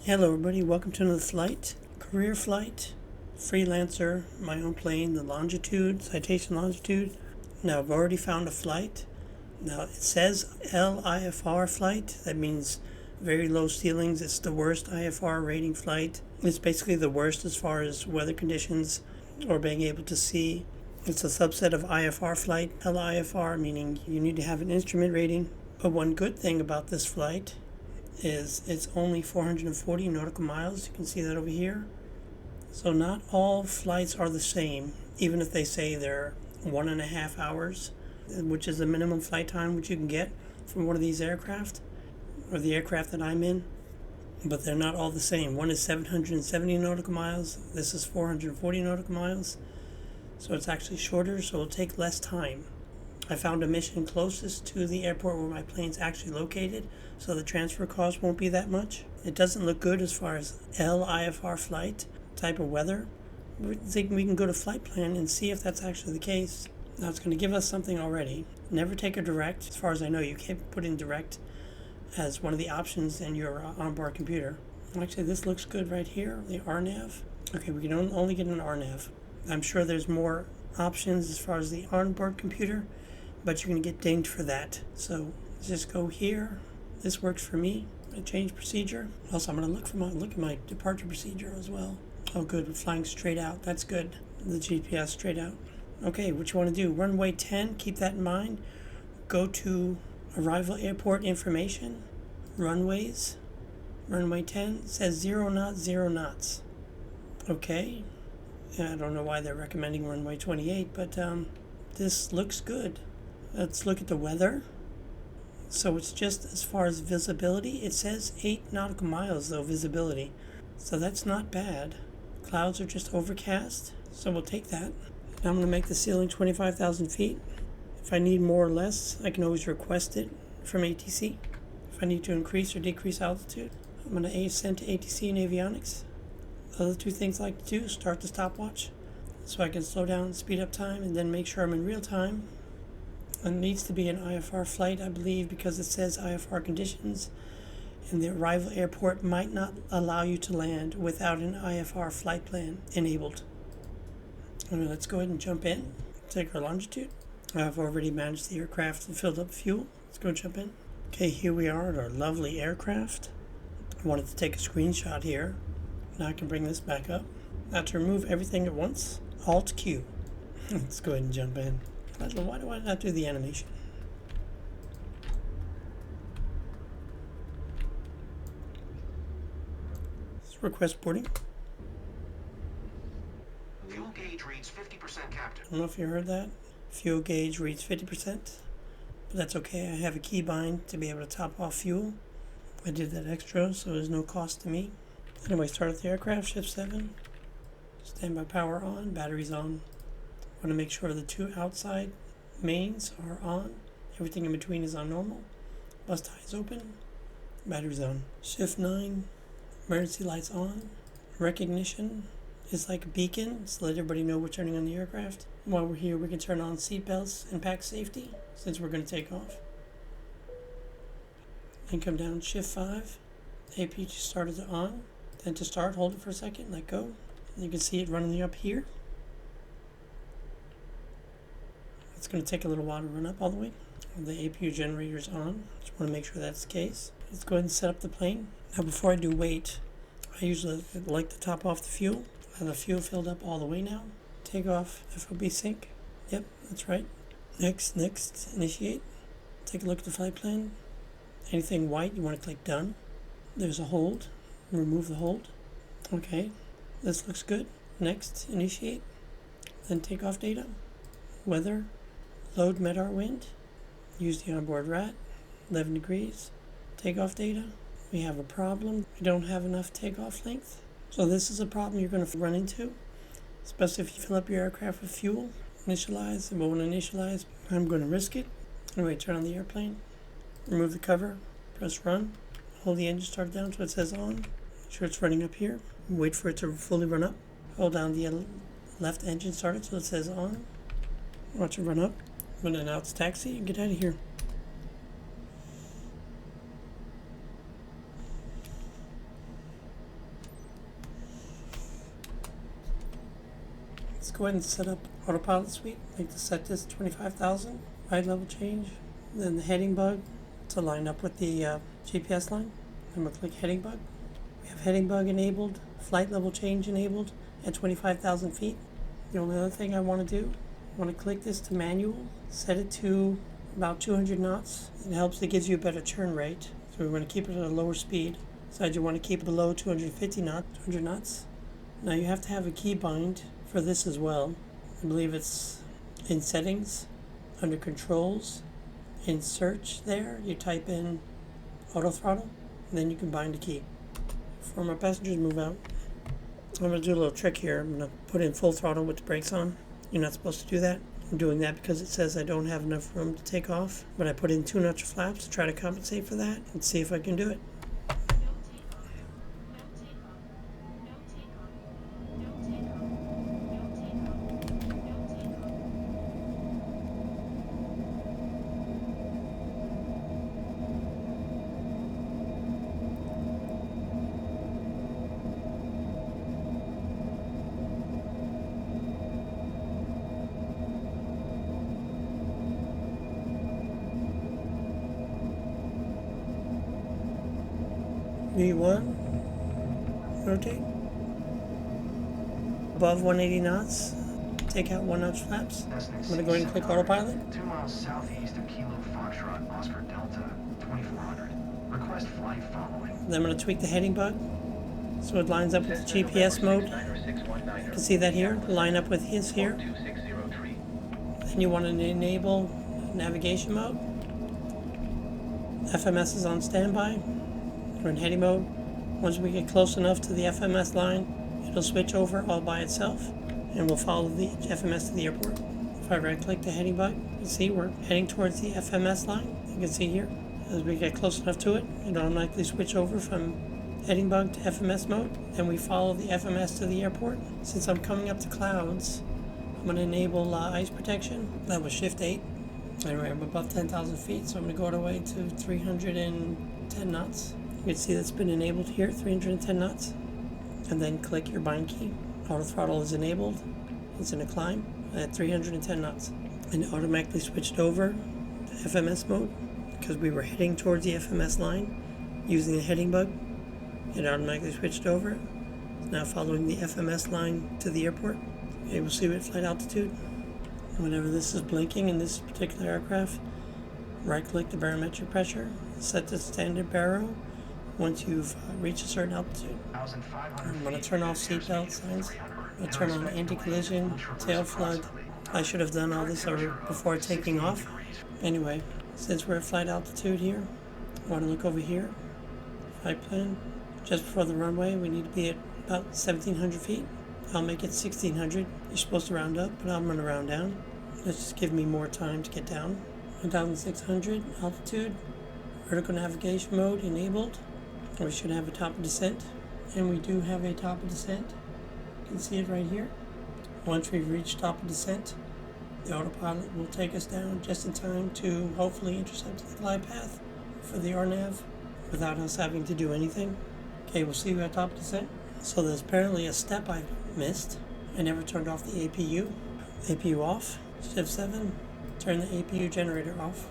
Hello everybody, welcome to another flight. Career flight, freelancer, my own plane, the Longitude, Citation Longitude. Now I've already found a flight. Now it says LIFR flight, that means very low ceilings. It's the worst IFR rating flight. It's basically the worst as far as weather conditions or being able to see. It's a subset of IFR flight, LIFR, meaning you need to have an instrument rating. But one good thing about this flight is it's only 440 nautical miles. You can see that over here. So not all flights are the same, even if they say they're 1.5 hours, which is the minimum flight time which you can get from one of these aircraft, or the aircraft that I'm in. But they're not all the same. One is 770 nautical miles. This is 440 nautical miles. So it's actually shorter, so it'll take less time. I found a mission closest to the airport where my plane's actually located, so the transfer cost won't be that much. It doesn't look good as far as LIFR flight type of weather. We think we can go to flight plan and see if that's actually the case. Now it's going to give us something already. Never take a direct. As far as I know, you can't put in direct as one of the options in your onboard computer. Actually, this looks good right here, the RNAV. Okay, we can only get an RNAV. I'm sure there's more options as far as the onboard computer, but you're going to get dinged for that. So just go here. This works for me. I change procedure. Also, I'm going to look at my departure procedure as well. Oh, good. We're flying straight out. That's good. The GPS straight out. Okay, what you want to do? Runway 10. Keep that in mind. Go to arrival airport information. Runways. Runway 10 says 0 knots, 0 knots. Okay. I don't know why they're recommending runway 28, but this looks good. Let's look at the weather. So it's just as far as visibility, it says 8 nautical miles though, visibility. So that's not bad. Clouds are just overcast, so we'll take that. Now I'm going to make the ceiling 25,000 feet. If I need more or less, I can always request it from ATC. If I need to increase or decrease altitude, I'm going to send to ATC and avionics. The other two things I like to do, start the stopwatch, so I can slow down and speed up time, and then make sure I'm in real time. It needs to be an IFR flight, I believe, because it says IFR conditions, and the arrival airport might not allow you to land without an IFR flight plan enabled. Okay, let's go ahead and jump in. Take our longitude. I've already managed the aircraft and filled up fuel. Let's go jump in. Okay, here we are at our lovely aircraft. I wanted to take a screenshot here. Now I can bring this back up. Now to remove everything at once, Alt Q. Let's go ahead and jump in. Why do I not do the animation? Let's request boarding. Fuel gauge reads 50%, Captain. I don't know if you heard that. Fuel gauge reads 50%, but that's okay. I have a keybind to be able to top off fuel. I did that extra, so there's no cost to me. Anyway, start at the aircraft, shift 7. Standby power on, batteries on. Want to make sure the two outside mains are on. Everything in between is on normal. Bus tie is open. Batteries on. Shift 9. Emergency lights on. Recognition is like a beacon, so let everybody know we're turning on the aircraft. While we're here, we can turn on seat belts and pack safety, since we're going to take off. Then come down, shift 5. AP just started it on. Then to start, hold it for a second, let go. You can see it running up here. It's going to take a little while to run up all the way. The APU generator is on. Just want to make sure that's the case. Let's go ahead and set up the plane. Now before I do weight, I usually like to top off the fuel. I have the fuel filled up all the way now. Take off FOB sync. Yep, that's right. Next, initiate. Take a look at the flight plan. Anything white, you want to click done. There's a hold. Remove the hold. Okay, this looks good. Next, initiate. Then take off data. Weather. Load MEDAR wind. Use the onboard RAT. 11 degrees. Takeoff data. We have a problem. We don't have enough takeoff length. So this is a problem you're going to run into, especially if you fill up your aircraft with fuel. Initialize. It won't initialize. I'm going to risk it. Anyway, turn on the airplane. Remove the cover. Press run. Hold the engine start down until it says on. Make sure it's running up here. Wait for it to fully run up. Hold down the left engine starter until it says on. Watch it run up. When it now it's taxi and get out of here. Let's go ahead and set up autopilot suite. I'd like to set this to 25,000. Ride level change. Then the heading bug to line up with the GPS line. I'm going to click heading bug. We have heading bug enabled, flight level change enabled at 25,000 feet. The only other thing I want to do, I want to click this to manual, set it to about 200 knots. It helps, it gives you a better turn rate. So we want to keep it at a lower speed. So you want to keep it below 250 knots, 200 knots. Now you have to have a keybind for this as well. I believe it's in settings, under controls, in search there, you type in auto throttle, and then you can bind a key. Before my passengers move out, I'm going to do a little trick here. I'm going to put in full throttle with the brakes on. You're not supposed to do that. I'm doing that because it says I don't have enough room to take off, but I put in 2 notch flaps to try to compensate for that and see if I can do it. V1, rotate, above 180 knots, take out 1 notch flaps. I'm going to go ahead and click autopilot. 2 miles southeast of Kilo Foxtrot, Oscar Delta, 2400. Request flight following. Then I'm going to tweak the heading bug so it lines up with the GPS mode. You can see that here, line up with his here. Then you want to enable navigation mode. FMS is on standby. We're in heading mode. Once we get close enough to the FMS line, it'll switch over all by itself and we'll follow the FMS to the airport. If I right click the heading bug, you can see we're heading towards the FMS line. You can see here, as we get close enough to it, it'll automatically switch over from heading bug to FMS mode, and we follow the FMS to the airport. Since I'm coming up to clouds, I'm going to enable ice protection. That was shift 8. Anyway, I'm above 10,000 feet, so I'm going to go all the way to 310 knots. You can see that's been enabled here, 310 knots. And then click your bind key. Auto throttle is enabled. It's in a climb at 310 knots. And it automatically switched over to FMS mode because we were heading towards the FMS line using the heading bug. It automatically switched over. It's now following the FMS line to the airport. Okay, we'll see what flight altitude. Whenever this is blinking in this particular aircraft, right click the barometric pressure, set to standard baro. Once you've reached a certain altitude, I'm going to turn off seatbelt signs. I'm going to turn on anti-collision, tail flood. I should have done all this before taking off. Anyway, since we're at flight altitude here, I want to look over here. Flight plan. Just before the runway, we need to be at about 1,700 feet. I'll make it 1,600. You're supposed to round up, but I'm going to round down. Let's just give me more time to get down. 1,600 altitude. Vertical navigation mode enabled. We should have a top of descent, and we do have a top of descent. You can see it right here. Once we've reached top of descent, the autopilot will take us down just in time to hopefully intercept the glide path for the RNAV without us having to do anything. Okay, we'll see you at top of descent. So there's apparently a step I missed. I never turned off the APU. APU off. Shift 7. Turn the APU generator off.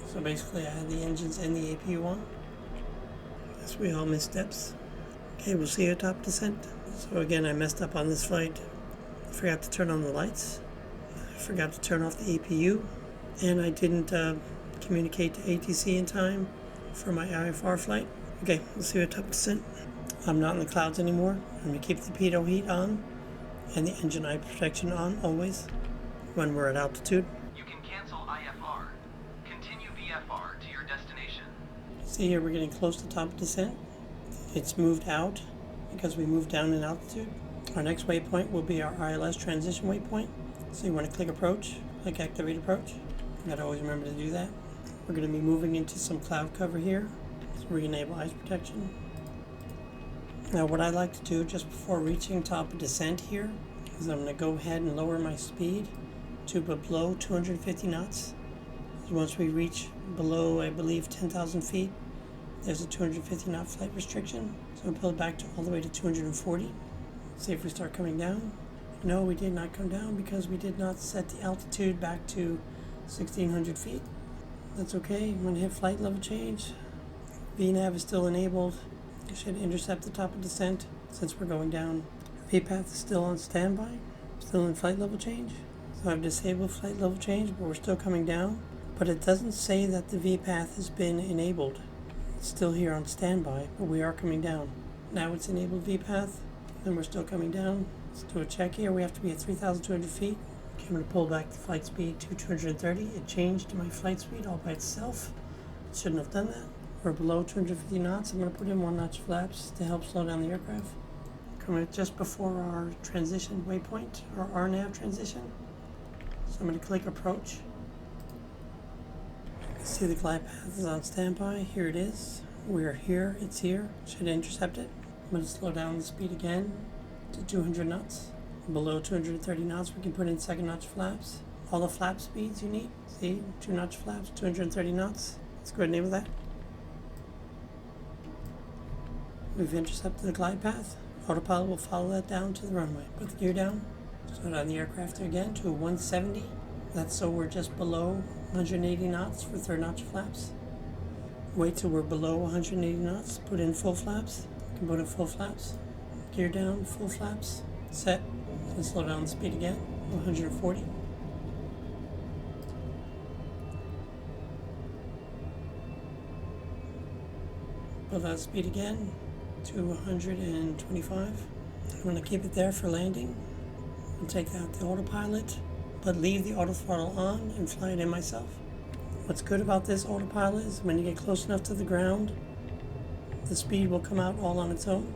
So basically I had the engines and the APU on. We all missed steps. Okay, we'll see you at top descent. So again, I messed up on this flight. I forgot to turn on the lights. I forgot to turn off the APU. And I didn't communicate to ATC in time for my IFR flight. Okay, we'll see you at top descent. I'm not in the clouds anymore. I'm going to keep the pitot heat on and the engine eye protection on always when we're at altitude. You can cancel IFR. Continue VFR to your destination. See here, we're getting close to top of descent. It's moved out because we moved down in altitude. Our next waypoint will be our ILS transition waypoint. So you want to click approach, click activate approach. You gotta always remember to do that. We're going to be moving into some cloud cover here. So we enable ice protection. Now what I like to do just before reaching top of descent here is I'm going to go ahead and lower my speed to below 250 knots. Once we reach below, I believe, 10,000 feet, there's a 250 knot flight restriction. So we'll pull it back to all the way to 240. See if we start coming down. No, we did not come down because we did not set the altitude back to 1600 feet. That's okay. When you hit flight level change, VNAV is still enabled. You should intercept the top of descent since we're going down. VPATH is still on standby, still in flight level change. So I've disabled flight level change, but we're still coming down. But it doesn't say that the VPATH has been enabled. It's still here on standby, but we are coming down. Now it's enabled VPATH, and we're still coming down. Let's do a check here. We have to be at 3,200 feet. Okay, I'm going to pull back the flight speed to 230. It changed to my flight speed all by itself. It shouldn't have done that. We're below 250 knots. I'm going to put in 1 notch flaps to help slow down the aircraft. Coming just before our transition waypoint, our RNAV transition. So I'm going to click approach. You can see the glide path is on standby. Here it is. We're here. It's here. Should intercept it. I'm going to slow down the speed again to 200 knots. Below 230 knots, we can put in 2nd notch flaps. All the flap speeds you need. See, 2 notch flaps, 230 knots. Let's go ahead and enable that. We've intercepted the glide path. Autopilot will follow that down to the runway. Put the gear down. Slow down the aircraft again to 170. That's so we're just below 180 knots for 3rd notch flaps. Wait till we're below 180 knots. Put in full flaps. You can put in full flaps. Gear down, full flaps. Set. And slow down the speed again. 140. Pull that speed again to 125. I'm going to keep it there for landing. I'll take out the autopilot, but leave the auto throttle on and fly it in myself. What's good about this autopilot is when you get close enough to the ground, the speed will come out all on its own.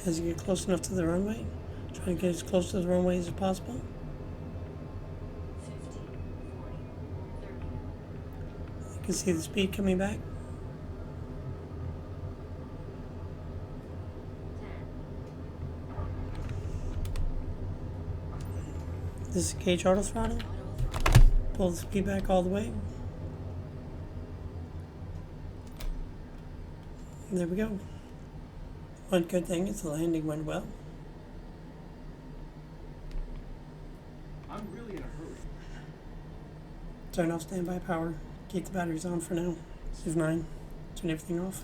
As you get close enough to the runway, try to get as close to the runway as possible. 50, 40, 30. You can see the speed coming back. 10. This is gauge auto throttle. Auto throttle. Pull the speed back all the way. There we go. One good thing is the landing went well. I'm really in a hurry. Turn off standby power. Keep the batteries on for now. Shift 9. Turn everything off.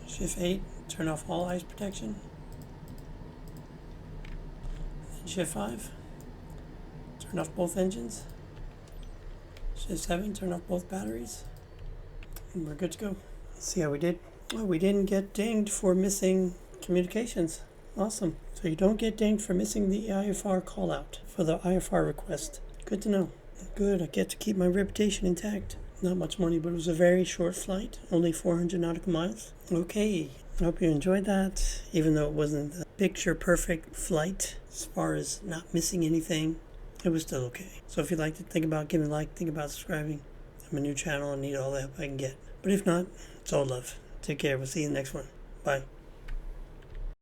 Shift 8. Turn off all ice protection. And Shift 5. Turn off both engines. Shift 7. Turn off both batteries. And we're good to go. Let's see how we did. Well, we didn't get dinged for missing communications. Awesome. So you don't get dinged for missing the IFR call out for the IFR request. Good to know. Good. I get to keep my reputation intact. Not much money, but it was a very short flight. Only 400 nautical miles. Okay. I hope you enjoyed that. Even though it wasn't a picture perfect flight as far as not missing anything, it was still okay. So if you'd like to think about giving a like, think about subscribing. I'm a new channel and need all the help I can get. But if not, it's all love. Take care. We'll see you in the next one. Bye.